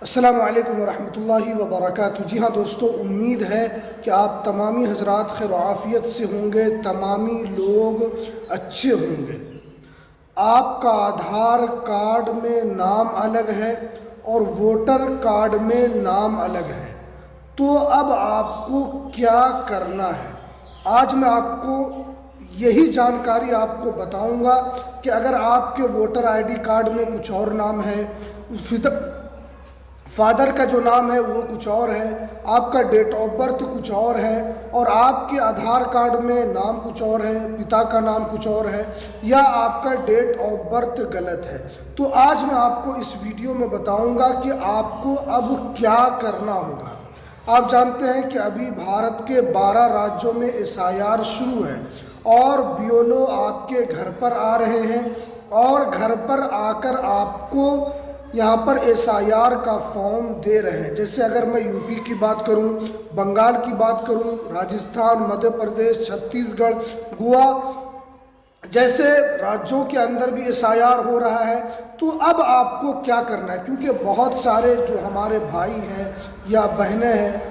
अस्सलामु अलैकुम वरहमतुल्लाहि वबरकातुहू। जी हाँ दोस्तों, उम्मीद है कि आप तमामी हज़रात खैर आफ़ियत से होंगे, तमामी लोग अच्छे होंगे। आपका आधार कार्ड में नाम अलग है और वोटर कार्ड में नाम अलग है, तो अब आपको क्या करना है? आज मैं आपको यही जानकारी आपको बताऊंगा कि अगर आपके वोटर आईडी कार्ड में कुछ और नाम है, फादर का जो नाम है वो कुछ और है, आपका डेट ऑफ बर्थ कुछ और है और आपके आधार कार्ड में नाम कुछ और है, पिता का नाम कुछ और है, या आपका डेट ऑफ बर्थ गलत है, तो आज मैं आपको इस वीडियो में बताऊंगा कि आपको अब क्या करना होगा। आप जानते हैं कि अभी भारत के 12 राज्यों में एसआईआर शुरू है और बीएलओ आपके घर पर आ रहे हैं और घर पर आकर आपको यहाँ पर एसआईआर का फॉर्म दे रहे हैं। जैसे अगर मैं यूपी की बात करूँ, बंगाल की बात करूँ, राजस्थान, मध्य प्रदेश, छत्तीसगढ़, गोवा जैसे राज्यों के अंदर भी एसआईआर हो रहा है, तो अब आपको क्या करना है? क्योंकि बहुत सारे जो हमारे भाई हैं या बहनें हैं,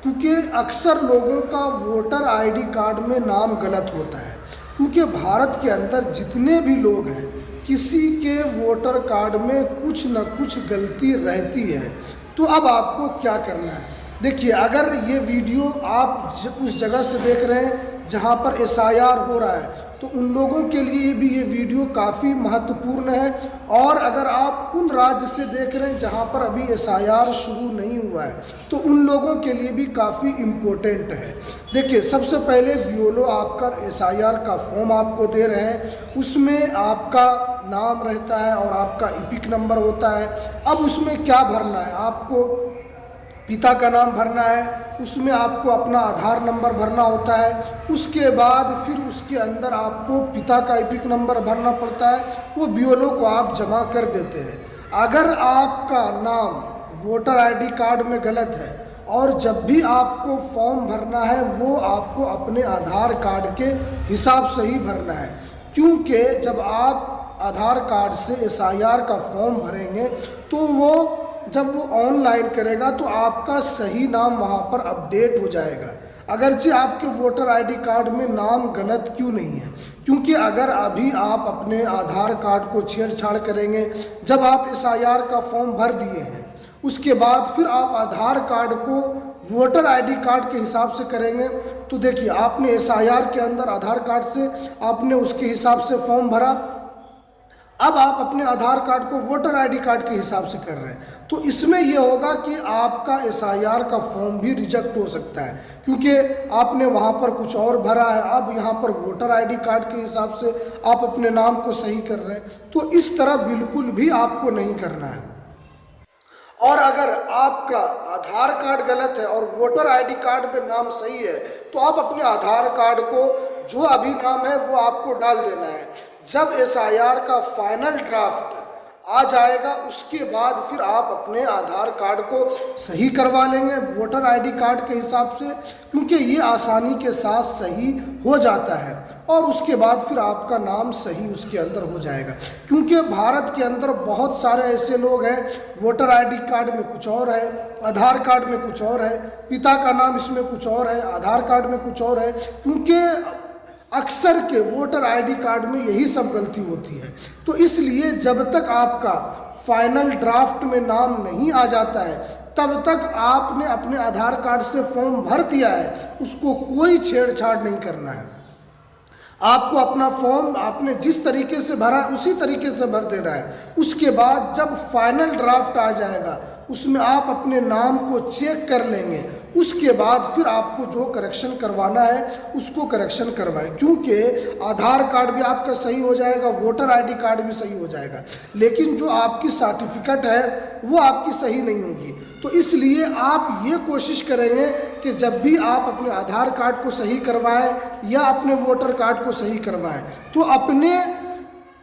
क्योंकि अक्सर लोगों का वोटर आईडी कार्ड में नाम गलत होता है, क्योंकि भारत के अंदर जितने भी लोग हैं किसी के वोटर कार्ड में कुछ न कुछ गलती रहती है। तो अब आपको क्या करना है? देखिए, अगर ये वीडियो आप उस जगह से देख रहे हैं जहाँ पर एसआईआर हो रहा है, तो उन लोगों के लिए भी ये वीडियो काफ़ी महत्वपूर्ण है। और अगर आप उन राज्य से देख रहे हैं जहाँ पर अभी एसआईआर शुरू नहीं हुआ है, तो उन लोगों के लिए भी काफ़ी इम्पोर्टेंट है। देखिए, सबसे पहले बीएलओ आपका एसआईआर का फॉर्म आपको दे रहे हैं, उसमें आपका नाम रहता है और आपका इपिक नंबर होता है। अब उसमें क्या भरना है? आपको पिता का नाम भरना है, उसमें आपको अपना आधार नंबर भरना होता है, उसके बाद फिर उसके अंदर आपको पिता का इपिक नंबर भरना पड़ता है, वो बीएलओ को आप जमा कर देते हैं। अगर आपका नाम वोटर आईडी कार्ड में गलत है और जब भी आपको फॉर्म भरना है वो आपको अपने आधार कार्ड के हिसाब से ही भरना है, क्योंकि जब आप आधार कार्ड से एसआईआर का फॉर्म भरेंगे तो जब वो ऑनलाइन करेगा तो आपका सही नाम वहाँ पर अपडेट हो जाएगा, अगरचे आपके वोटर आईडी कार्ड में नाम गलत क्यों नहीं है। क्योंकि अगर अभी आप अपने आधार कार्ड को छेड़छाड़ करेंगे, जब आप एसआईआर का फॉर्म भर दिए हैं उसके बाद फिर आप आधार कार्ड को वोटर आईडी कार्ड के हिसाब से करेंगे, तो देखिए, आपने एसआईआर के अंदर आधार कार्ड से आपने उसके हिसाब से फॉर्म भरा, अब आप अपने आधार कार्ड को वोटर आईडी कार्ड के हिसाब से कर रहे हैं, तो इसमें यह होगा कि आपका एसआईआर का फॉर्म भी रिजेक्ट हो सकता है, क्योंकि आपने वहां पर कुछ और भरा है, अब यहां पर वोटर आईडी कार्ड के हिसाब से आप अपने नाम को सही कर रहे हैं। तो इस तरह बिल्कुल भी आपको नहीं करना है। और अगर आपका आधार कार्ड गलत है और वोटर आईडी कार्ड में नाम सही है, तो आप अपने आधार कार्ड को जो अभी नाम है वो आपको डाल देना है। जब एसआईआर का फाइनल ड्राफ्ट आ जाएगा उसके बाद फिर आप अपने आधार कार्ड को सही करवा लेंगे वोटर आईडी कार्ड के हिसाब से, क्योंकि ये आसानी के साथ सही हो जाता है और उसके बाद फिर आपका नाम सही उसके अंदर हो जाएगा। क्योंकि भारत के अंदर बहुत सारे ऐसे लोग हैं, वोटर आईडी कार्ड में कुछ और है, आधार कार्ड में कुछ और है, पिता का नाम इसमें कुछ और है, आधार कार्ड में कुछ और है, क्योंकि अक्सर के वोटर आईडी कार्ड में यही सब गलती होती है। तो इसलिए जब तक आपका फाइनल ड्राफ्ट में नाम नहीं आ जाता है तब तक आपने अपने आधार कार्ड से फॉर्म भर दिया है, उसको कोई छेड़छाड़ नहीं करना है। आपको अपना फॉर्म आपने जिस तरीके से भरा है उसी तरीके से भर देना है। उसके बाद जब फाइनल ड्राफ्ट आ जाएगा उसमें आप अपने नाम को चेक कर लेंगे, उसके बाद फिर आपको जो करेक्शन करवाना है उसको करेक्शन करवाएं, क्योंकि आधार कार्ड भी आपका सही हो जाएगा, वोटर आईडी कार्ड भी सही हो जाएगा, लेकिन जो आपकी सर्टिफिकेट है वो आपकी सही नहीं होगी। तो इसलिए आप ये कोशिश करेंगे कि जब भी आप अपने आधार कार्ड को सही करवाएं या अपने वोटर कार्ड को सही करवाएं तो अपने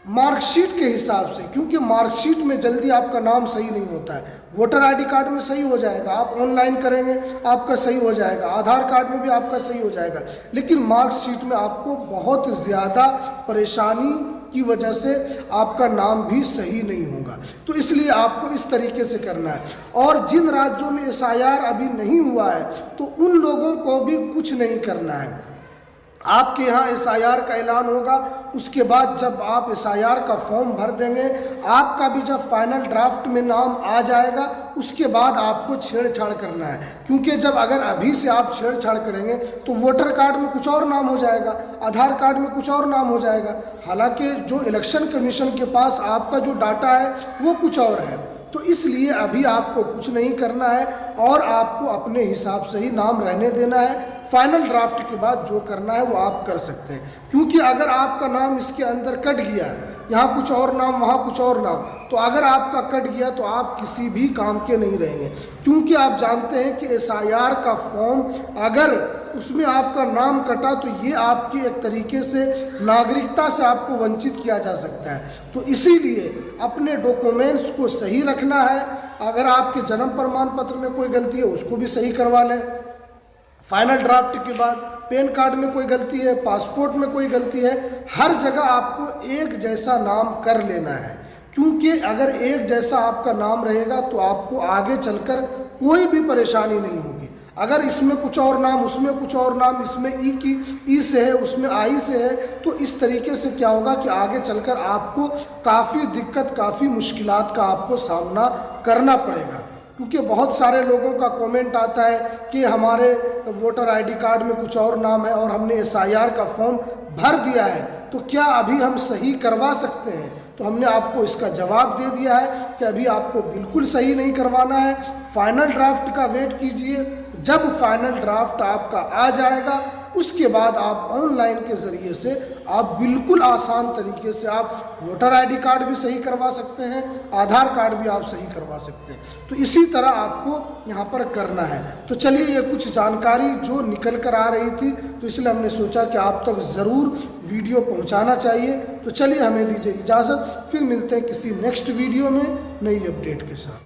मार्कशीट के हिसाब से, क्योंकि मार्कशीट में जल्दी आपका नाम सही नहीं होता है, वोटर आईडी कार्ड में सही हो जाएगा, आप ऑनलाइन करेंगे आपका सही हो जाएगा, आधार कार्ड में भी आपका सही हो जाएगा, लेकिन मार्कशीट में आपको बहुत ज़्यादा परेशानी की वजह से आपका नाम भी सही नहीं होगा। तो इसलिए आपको इस तरीके से करना है। और जिन राज्यों में SIR अभी नहीं हुआ है तो उन लोगों को भी कुछ नहीं करना है। आपके यहाँ SIR का ऐलान होगा, उसके बाद जब आप SIR का फॉर्म भर देंगे, आपका भी जब फाइनल ड्राफ्ट में नाम आ जाएगा, उसके बाद आपको छेड़छाड़ करना है। क्योंकि जब अगर अभी से आप छेड़छाड़ करेंगे तो वोटर कार्ड में कुछ और नाम हो जाएगा, आधार कार्ड में कुछ और नाम हो जाएगा। हालांकि जो इलेक्शन कमीशन के पास आपका जो डाटा है वो कुछ और है। तो इसलिए अभी आपको कुछ नहीं करना है और आपको अपने हिसाब से ही नाम रहने देना है। फाइनल ड्राफ्ट के बाद जो करना है वो आप कर सकते हैं। क्योंकि अगर आपका नाम इसके अंदर कट गया, यहाँ कुछ और नाम वहाँ कुछ और नाम, तो अगर आपका कट गया तो आप किसी भी काम के नहीं रहेंगे। क्योंकि आप जानते हैं कि SIR का फॉर्म अगर उसमें आपका नाम कटा तो ये आपकी एक तरीके से नागरिकता से आपको वंचित किया जा सकता है। तो इसीलिए अपने डॉक्यूमेंट्स को सही रखना है। अगर आपके जन्म प्रमाण पत्र में कोई गलती है उसको भी सही करवा लें। फाइनल ड्राफ्ट के बाद पैन कार्ड में कोई गलती है, पासपोर्ट में कोई गलती है, हर जगह आपको एक जैसा नाम कर लेना है। क्योंकि अगर एक जैसा आपका नाम रहेगा तो आपको आगे चलकर कोई भी परेशानी नहीं होगी। अगर इसमें कुछ और नाम, उसमें कुछ और नाम, इसमें ई से है, उसमें आई से है, तो इस तरीके से क्या होगा कि आगे चलकर आपको काफ़ी दिक्कत, काफ़ी मुश्किलात का आपको सामना करना पड़ेगा। क्योंकि बहुत सारे लोगों का कमेंट आता है कि हमारे वोटर ID कार्ड में कुछ और नाम है और हमने SIR का फॉर्म भर दिया है, तो क्या अभी हम सही करवा सकते हैं? तो हमने आपको इसका जवाब दे दिया है कि अभी आपको बिल्कुल सही नहीं करवाना है। फाइनल ड्राफ्ट का वेट कीजिए। जब फाइनल ड्राफ्ट आपका आ जाएगा उसके बाद आप ऑनलाइन के ज़रिए से आप बिल्कुल आसान तरीके से आप वोटर ID कार्ड भी सही करवा सकते हैं, आधार कार्ड भी आप सही करवा सकते हैं। तो इसी तरह आपको यहाँ पर करना है। तो चलिए, ये कुछ जानकारी जो निकल कर आ रही थी तो इसलिए हमने सोचा कि आप तक ज़रूर वीडियो पहुँचाना चाहिए। तो चलिए, हमें दीजिए इजाज़त, फिर मिलते हैं किसी नेक्स्ट वीडियो में नई अपडेट के साथ।